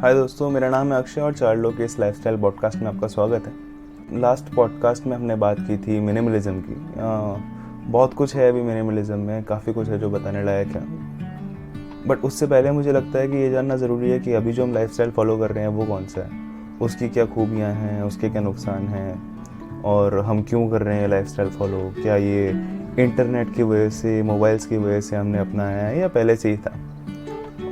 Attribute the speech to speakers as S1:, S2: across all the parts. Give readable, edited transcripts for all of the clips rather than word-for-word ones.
S1: हाय दोस्तों, मेरा नाम है अक्षय और चार लोग के इस लाइफस्टाइल पॉडकास्ट में आपका स्वागत है। लास्ट पॉडकास्ट में हमने बात की थी मिनिमलिज्म की। बहुत कुछ है अभी मिनिमलिज्म में, काफ़ी कुछ है जो बताने लायक है। बट उससे पहले मुझे लगता है कि ये जानना ज़रूरी है कि अभी जो हम लाइफस्टाइल फॉलो कर रहे हैं वो कौन सा है, उसकी क्या खूबियाँ हैं, उसके क्या नुकसान हैं और हम क्यों कर रहे हैं लाइफस्टाइल फॉलो। क्या ये इंटरनेट की वजह से, मोबाइल्स की वजह से हमने अपनाया है या पहले से ही था,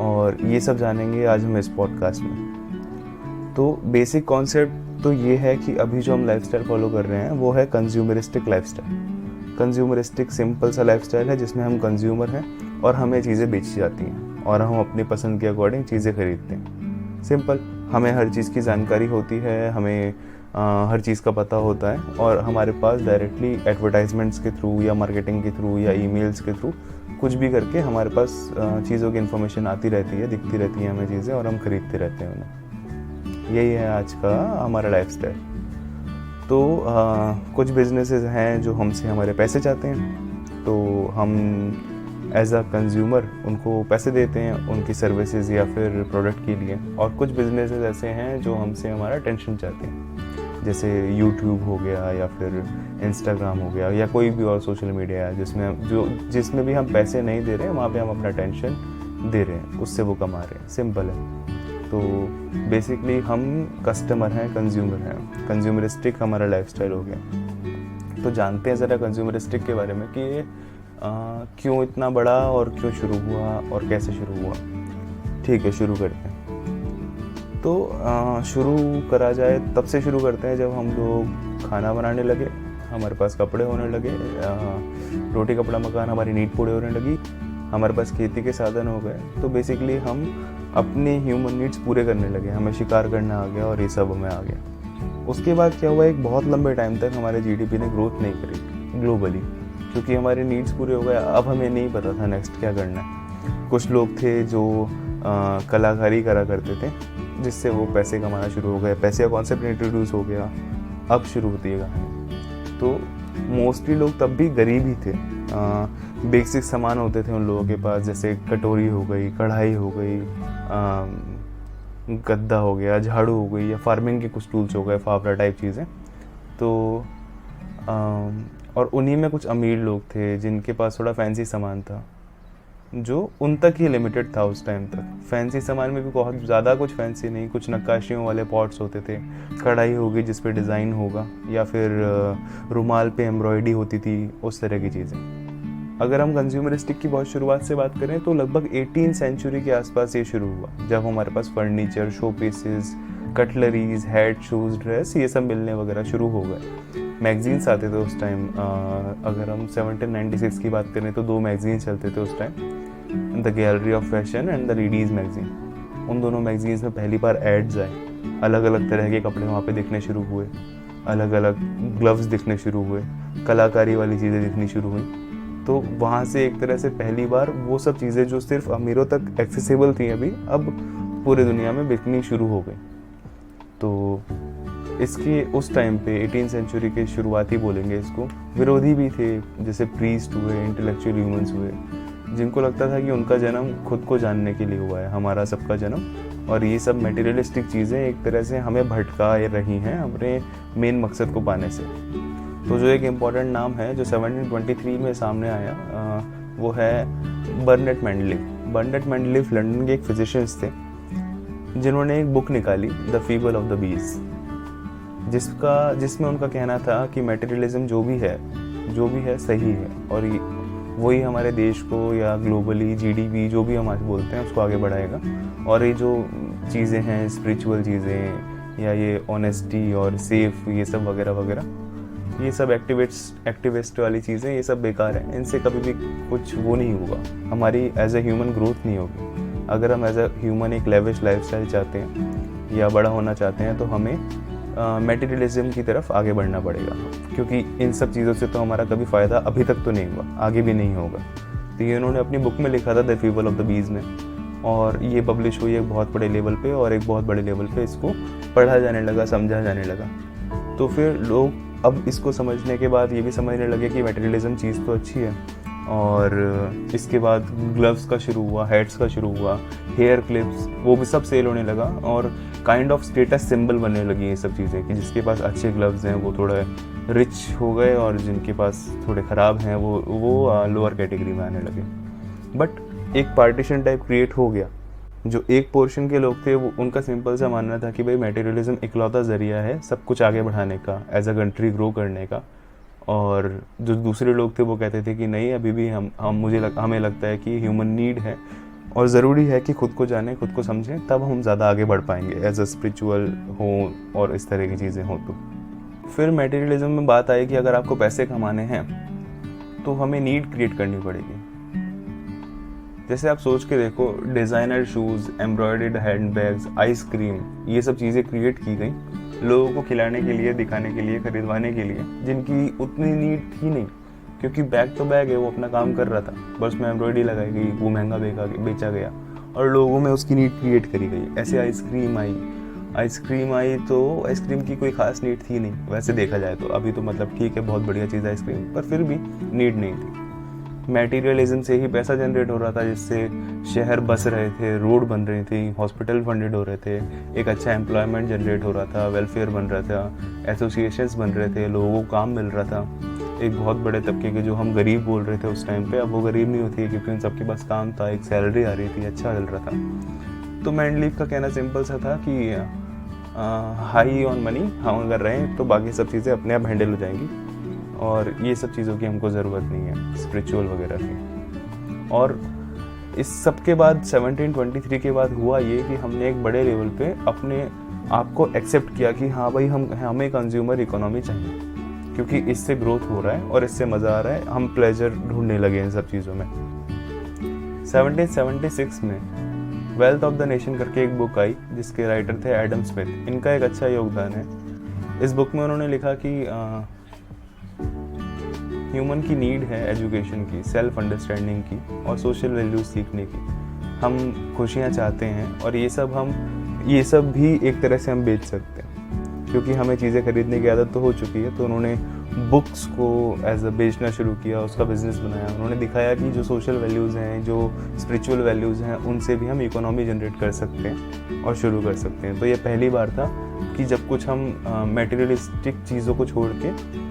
S1: और ये सब जानेंगे आज हम इस पॉडकास्ट में। तो बेसिक कॉन्सेप्ट तो ये है कि अभी जो हम लाइफस्टाइल फॉलो कर रहे हैं वो है कंज्यूमरिस्टिक लाइफस्टाइल। कंज्यूमरिस्टिक सिंपल सा लाइफस्टाइल है जिसमें हम कंज्यूमर हैं और हमें चीज़ें बेची जाती हैं और हम अपनी पसंद के अकॉर्डिंग चीज़ें खरीदते हैं। सिंपल, हमें हर चीज़ की जानकारी होती है, हमें हर चीज़ का पता होता है और हमारे पास डायरेक्टली एडवर्टाइजमेंट्स के थ्रू या मार्केटिंग के थ्रू या ईमेल्स के थ्रू कुछ भी करके हमारे पास चीज़ों की इन्फॉर्मेशन आती रहती है, दिखती रहती हैं हमें चीज़ें और हम खरीदते रहते हैं उन्हें। यही है आज का हमारा लाइफस्टाइल। तो कुछ बिजनेसेस हैं जो हमसे हमारे पैसे चाहते हैं, तो हम एज अ कंज्यूमर उनको पैसे देते हैं उनकी सर्विसेज या फिर प्रोडक्ट के लिए। और कुछ बिजनेसेस ऐसे हैं जो हमसे हमारा अटेंशन चाहते हैं, जैसे यूट्यूब हो गया या फिर इंस्टाग्राम हो गया या कोई भी और सोशल मीडिया है जिसमें भी हम पैसे नहीं दे रहे हैं, वहाँ पे हम अपना अटेंशन दे रहे हैं, उससे वो कमा रहे हैं। सिंपल है। तो बेसिकली हम कस्टमर हैं, कंज्यूमर हैं। कंज्यूमरिस्टिक हमारा लाइफस्टाइल हो गया। तो जानते हैं ज़रा कंज्यूमरिस्टिक के बारे में कि ये क्यों इतना बड़ा और क्यों शुरू हुआ और कैसे शुरू हुआ। ठीक है, शुरू करते हैं। तो शुरू करा जाए तब से शुरू करते हैं जब हम लोग खाना बनाने लगे, हमारे पास कपड़े होने लगे, रोटी कपड़ा मकान हमारी नीड पूरे होने लगी, हमारे पास खेती के साधन हो गए। तो बेसिकली हम अपने ह्यूमन नीड्स पूरे करने लगे, हमें शिकार करना आ गया और ये सब हमें आ गया। उसके बाद क्या हुआ, एक बहुत लंबे टाइम तक हमारे जीडीपी ने ग्रोथ नहीं करी ग्लोबली, क्योंकि हमारे नीड्स पूरे हो गए। अब हमें नहीं पता था नेक्स्ट क्या करना है। कुछ लोग थे जो कलाकारी करा करते थे, जिससे वो पैसे कमाना शुरू हो गए, पैसे का कॉन्सेप्ट इंट्रोड्यूस हो गया। अब शुरू होती है कहानी। तो मोस्टली लोग तब भी गरीब ही थे। बेसिक सामान होते थे उन लोगों के पास, जैसे कटोरी हो गई, कढ़ाई हो गई, गद्दा हो गया, झाड़ू हो गई, या फार्मिंग के कुछ टूल्स हो गए, फावड़ा टाइप चीज़ें। तो और उन्हीं में कुछ अमीर लोग थे जिनके पास थोड़ा फैंसी सामान था, जो उन तक ही लिमिटेड था उस टाइम तक। फैंसी सामान में भी बहुत ज़्यादा कुछ फैंसी नहीं, कुछ नक्काशियों वाले पॉट्स होते थे, कढ़ाई होगी जिस पे डिज़ाइन होगा, या फिर रुमाल पे एम्ब्रॉयडरी होती थी, उस तरह की चीज़ें। अगर हम कंज्यूमरिस्टिक की बहुत शुरुआत से बात करें तो लगभग 18वीं सेंचुरी के आसपास ये शुरू हुआ, जब हमारे पास furniture, show pieces, cutleries, hat, shoes, dress, ये सब मिलने वगैरह शुरू हो गए। मैगजीन्स आते थे उस टाइम। अगर हम 1796 की बात करें तो 2 मैगजीन्स चलते थे उस time, the gallery of fashion and the ladies magazine. उन दोनों मैगजीन्स में पहली बार एड्स आए, अलग अलग तरह के कपड़े वहाँ पे दिखने शुरू हुए, अलग अलग ग्लव्स दिखने शुरू हुए, कलाकारी वाली चीज़ें दिखनी शुरू हुई। तो वहाँ से एक तरह से पहली बार वो सब चीज़ें जो सिर्फ अमीरों तक एक्सेसिबल थी अभी, अब पूरे दुनिया में बिकनी शुरू हो गई। तो इसके उस टाइम पे 18वीं सेंचुरी के शुरुआती बोलेंगे इसको, विरोधी भी थे, जैसे प्रीस्ट हुए, इंटेलेक्चुअल ह्यूमंस हुए, जिनको लगता था कि उनका जन्म खुद को जानने के लिए हुआ है, हमारा सबका जन्म, और ये सब मटेरियलिस्टिक चीज़ें एक तरह से हमें भटका रही हैं अपने मेन मकसद को पाने से। तो जो एक इम्पॉर्टेंट नाम है जो 1723 में सामने आया, वो है बर्नेट मेंडलीफ। बर्नेट मेंडलीफ लंदन के एक फिजिशियंस थे जिन्होंने एक बुक निकाली, द फीबल ऑफ द बीस, जिसमें उनका कहना था कि मटेरियलिज्म जो भी है सही है, और वही हमारे देश को या ग्लोबली जीडीपी जो भी हम आज बोलते हैं उसको आगे बढ़ाएगा। और ये जो चीज़ें हैं, स्पिरिचुअल चीज़ें या ये ऑनेस्टी और सेफ, ये सब वगैरह वगैरह, ये सब एक्टिविस्ट वाली चीज़ें, ये सब बेकार हैं, इनसे कभी भी कुछ वो नहीं होगा, हमारी एज ए ह्यूमन ग्रोथ नहीं होगी। अगर हम एज ए ह्यूमन एक लेविश लाइफस्टाइल चाहते हैं या बड़ा होना चाहते हैं तो हमें मटेरियलिज्म की तरफ आगे बढ़ना पड़ेगा, क्योंकि इन सब चीज़ों से तो हमारा कभी फ़ायदा अभी तक तो नहीं हुआ, आगे भी नहीं होगा। तो ये उन्होंने अपनी बुक में लिखा था, the feeble of the bees में, और ये पब्लिश हुई एक बहुत बड़े लेवल पे, और एक बहुत बड़े लेवल पे इसको पढ़ा जाने लगा, समझा जाने लगा। तो फिर लोग अब इसको समझने के बाद ये भी समझने लगे कि मटेरियलिज्म चीज़ तो अच्छी है, और इसके बाद ग्लव्स का शुरू हुआ, हेड्स का शुरू हुआ, हेयर क्लिप्स, वो भी सब सेल होने लगा और काइंड ऑफ स्टेटस सिंबल बनने लगी ये सब चीज़ें कि जिसके पास अच्छे ग्लव्स हैं वो थोड़े रिच हो गए और जिनके पास थोड़े ख़राब हैं वो लोअर कैटेगरी में आने लगे। बट एक पार्टीशन टाइप क्रिएट हो गया। जो एक पोर्शन के लोग थे वो उनका सिंपल सा मानना था कि भाई मटेरियलिज्म इकलौता ज़रिया है सब कुछ आगे बढ़ाने का, एज अ कंट्री ग्रो करने का। और जो दूसरे लोग थे वो कहते थे कि नहीं, अभी भी हमें लगता है कि ह्यूमन नीड है और ज़रूरी है कि खुद को जानें, खुद को समझें, तब हम ज़्यादा आगे बढ़ पाएंगे, एज अ स्पिरिचुअल हो और इस तरह की चीज़ें हों। तो फिर मटेरियलिज्म में बात आई कि अगर आपको पैसे कमाने हैं तो हमें नीड क्रिएट करनी पड़ेगी। जैसे आप सोच के देखो, designer shoes, embroidered handbags, ice cream, ये सब चीज़ें क्रिएट की गई लोगों को खिलाने के लिए, दिखाने के लिए, खरीदवाने के लिए, जिनकी उतनी नीड थी नहीं, क्योंकि बैग तो बैग है, वो अपना काम कर रहा था, बस में एम्ब्रॉयडरी लगाई गई, वो महंगा बेचा गया और लोगों में उसकी नीड क्रिएट करी गई। ऐसे आइसक्रीम आई तो आइसक्रीम की कोई खास नीड थी नहीं वैसे देखा जाए तो। अभी तो मतलब ठीक है, बहुत बढ़िया चीज़ आइसक्रीम, पर फिर भी नीड नहीं थी। मटेरियलिज्म से ही पैसा जनरेट हो रहा था, जिससे शहर बस रहे थे, रोड बन रही थी, हॉस्पिटल फंडेड हो रहे थे, एक अच्छा एम्प्लॉयमेंट जनरेट हो रहा था, वेलफेयर बन रहा था, एसोसिएशंस बन रहे थे, लोगों को काम मिल रहा था। एक बहुत बड़े तबके के जो हम गरीब बोल रहे थे उस टाइम पे, अब वो गरीब नहीं होती है क्योंकि उन सबके पास काम था, एक सैलरी आ रही थी, अच्छा चल रहा था। तो मैंडलीफ का कहना सिंपल सा था कि हाई ऑन मनी हम अगर रहें तो बाकी सब चीज़ें अपने आप हैंडल हो जाएंगी और ये सब चीज़ों की हमको ज़रूरत नहीं है, स्पिरिचुअल वगैरह की। और इस सब के बाद 1723 के बाद हुआ ये कि हमने एक बड़े लेवल पे अपने आप को एक्सेप्ट किया कि हाँ भाई, हमें कंज्यूमर इकोनॉमी चाहिए, क्योंकि इससे ग्रोथ हो रहा है और इससे मज़ा आ रहा है, हम प्लेजर ढूंढने लगे इन सब चीज़ों में। 1776 में वेल्थ ऑफ द नेशन करके एक बुक आई जिसके राइटर थे एडम स्मिथ। इनका एक अच्छा योगदान है। इस बुक में उन्होंने लिखा कि ह्यूमन की नीड है एजुकेशन की, सेल्फ अंडरस्टैंडिंग की और सोशल वैल्यूज सीखने की। हम खुशियाँ चाहते हैं और ये सब भी एक तरह से हम बेच सकते हैं, क्योंकि हमें चीज़ें खरीदने की आदत तो हो चुकी है। तो उन्होंने बुक्स को एज अ बेचना शुरू किया, उसका बिजनेस बनाया। उन्होंने दिखाया कि जो सोशल वैल्यूज़ हैं, जो स्पिरिचुअल वैल्यूज़ हैं, उनसे भी हम इकोनॉमी जनरेट कर सकते हैं और शुरू कर सकते हैं। तो ये पहली बार था कि जब कुछ हम मटेरियलिस्टिक चीज़ों को छोड़ के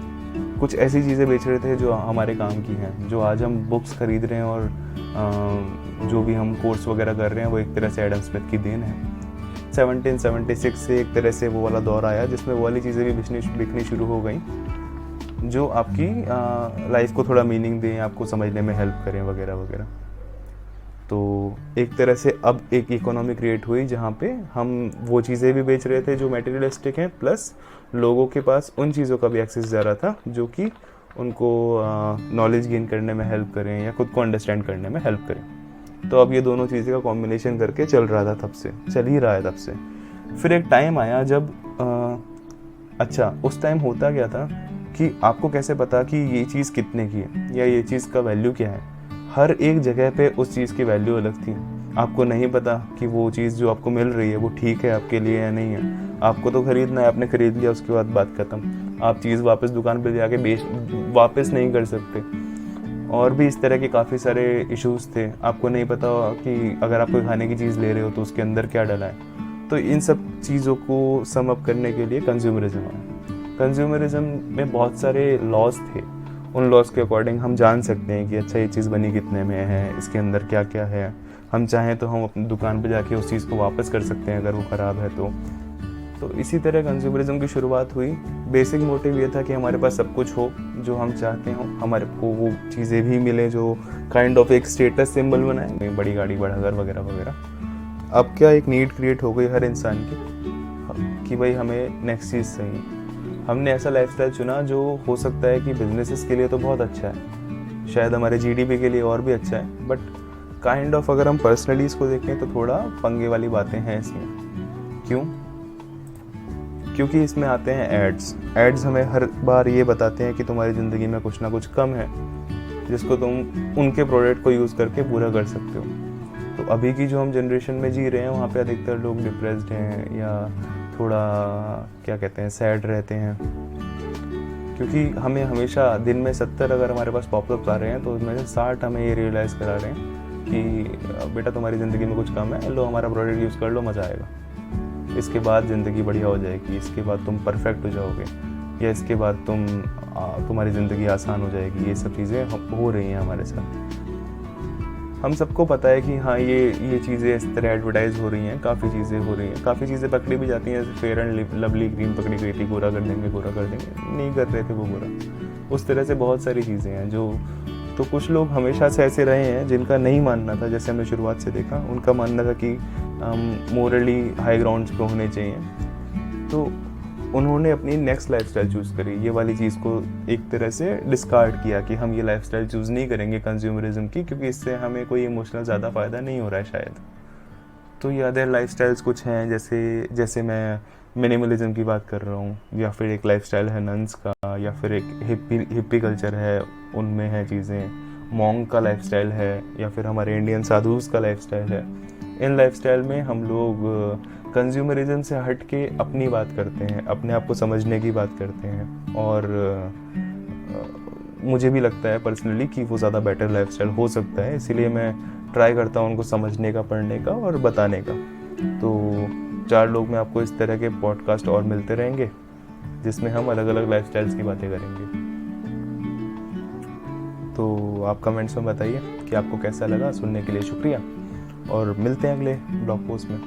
S1: कुछ ऐसी चीज़ें बेच रहे थे जो हमारे काम की हैं। जो आज हम बुक्स खरीद रहे हैं और जो भी हम कोर्स वगैरह कर रहे हैं, वो एक तरह से एडम स्मिथ की देन है। 1776 से एक तरह से वो वाला दौर आया जिसमें वो वाली चीज़ें भी बिकनी शुरू हो गई जो आपकी लाइफ को थोड़ा मीनिंग दें, आपको समझने में हेल्प करें वगैरह वगैरह। तो एक तरह से अब एक इकोनॉमी क्रिएट हुई जहाँ पे हम वो चीज़ें भी बेच रहे थे जो मटेरियलिस्टिक हैं, प्लस लोगों के पास उन चीज़ों का भी एक्सेस जा रहा था जो कि उनको नॉलेज गेन करने में हेल्प करें या खुद को अंडरस्टैंड करने में हेल्प करें। तो अब ये दोनों चीज़ें का कॉम्बिनेशन करके चल रहा था, चल ही रहा है तब से। फिर एक टाइम आया जब उस टाइम होता क्या था कि आपको कैसे पता कि ये चीज़ कितने की है या ये चीज़ का वैल्यू क्या है। हर एक जगह पे उस चीज़ की वैल्यू अलग थी। आपको नहीं पता कि वो चीज़ जो आपको मिल रही है वो ठीक है आपके लिए या नहीं है। आपको तो खरीदना है, आपने खरीद लिया, उसके बाद बात खत्म। आप चीज़ वापस दुकान पे जाके वापस नहीं कर सकते। और भी इस तरह के काफ़ी सारे इश्यूज़ थे। आपको नहीं पता कि अगर आप कोई खाने की चीज़ ले रहे हो तो उसके अंदर क्या डला है। तो इन सब चीज़ों को सम अप करने के लिए कंज्यूमरिज्म आया। कंज्यूमरिज्म में बहुत सारे लॉज थे। उन लॉज के अकॉर्डिंग हम जान सकते हैं कि अच्छा ये चीज़ बनी कितने में है, इसके अंदर क्या क्या है। हम चाहें तो हम अपनी दुकान पे जाके उस चीज़ को वापस कर सकते हैं अगर वो ख़राब है तो इसी तरह कंज्यूमरिज्म की शुरुआत हुई। बेसिक मोटिव ये था कि हमारे पास सब कुछ हो जो हम चाहते हो, हमारे को वो चीज़ें भी मिले जो काइंड ऑफ एक स्टेटस सिंबल बनाए, बड़ी गाड़ी, बड़ा घर वगैरह वगैरह। अब क्या एक नीड क्रिएट हो गई हर इंसान की कि भाई हमें नेक्स्ट चीज़ चाहिए। हमने ऐसा लाइफस्टाइल चुना जो हो सकता है कि बिजनेसेस के लिए तो बहुत अच्छा है, शायद हमारे जीडीपी के लिए और भी अच्छा है, बट काइंड ऑफ अगर हम पर्सनली इसको देखें तो थोड़ा पंगे वाली बातें हैं इसमें। क्यों? क्योंकि इसमें आते हैं एड्स हमें हर बार ये बताते हैं कि तुम्हारी ज़िंदगी में कुछ ना कुछ कम है जिसको तुम उनके प्रोडक्ट को यूज़ करके पूरा कर सकते हो। तो अभी की जो हम जनरेशन में जी रहे हैं वहाँ पे अधिकतर लोग डिप्रेस्ड हैं या थोड़ा क्या कहते हैं सैड रहते हैं, क्योंकि हमें हमेशा दिन में 70 अगर हमारे पास पॉपअप्स आ रहे हैं तो उसमें से 60 हमें ये रियलाइज़ करा रहे हैं कि बेटा तुम्हारी ज़िंदगी में कुछ कम है, लो हमारा प्रोडक्ट यूज़ कर लो, मज़ा आएगा, इसके बाद ज़िंदगी बढ़िया हो जाएगी, इसके बाद तुम परफेक्ट हो जाओगे, या इसके बाद तुम्हारी ज़िंदगी आसान हो जाएगी। ये सब चीज़ें हो रही हैं हमारे साथ। हम सबको पता है कि हाँ ये चीज़ें इस तरह एडवर्टाइज़ हो रही हैं, काफ़ी चीज़ें हो रही हैं, काफ़ी चीज़ें पकड़ी भी जाती हैं। जैसे फेयर एंड लवली क्रीम पकड़ी गई थी, गोरा कर देंगे, गोरा कर देंगे, नहीं कर रहे थे वो गोरा। उस तरह से बहुत सारी चीज़ें हैं जो, तो कुछ लोग हमेशा से ऐसे रहे हैं जिनका नहीं मानना था, जैसे हमने शुरुआत से देखा, उनका मानना था कि मोरली हाई ग्राउंड्स पे होने चाहिए, तो उन्होंने अपनी नेक्स्ट लाइफस्टाइल चूज़ करी। ये वाली चीज़ को एक तरह से डिस्कार्ड किया कि हम ये लाइफस्टाइल चूज़ नहीं करेंगे कंज्यूमरिज्म की, क्योंकि इससे हमें कोई इमोशनल ज़्यादा फ़ायदा नहीं हो रहा है शायद। तो ये अदर लाइफस्टाइल्स कुछ हैं, जैसे मैं मिनिमलिज्म की बात कर रहा हूँ, या फिर एक लाइफस्टाइल है नन्स का, या फिर एक हिप्पी कल्चर है, उनमें है चीज़ें, मॉन्क का लाइफस्टाइल है, या फिर हमारे इंडियन साधुस का लाइफस्टाइल है। इन लाइफस्टाइल में हम लोग कंज्यूमरिज्म से हट के अपनी बात करते हैं, अपने आप को समझने की बात करते हैं, और मुझे भी लगता है पर्सनली कि वो ज़्यादा बेटर लाइफस्टाइल हो सकता है। इसीलिए मैं ट्राई करता हूँ उनको समझने का, पढ़ने का और बताने का। तो 4 लोग में आपको इस तरह के पॉडकास्ट और मिलते रहेंगे, जिसमें हम अलग अलग लाइफस्टाइल्स की बातें करेंगे। तो आप कमेंट्स में बताइए कि आपको कैसा लगा। सुनने के लिए शुक्रिया, और मिलते हैं अगले ब्लॉग पोस्ट में।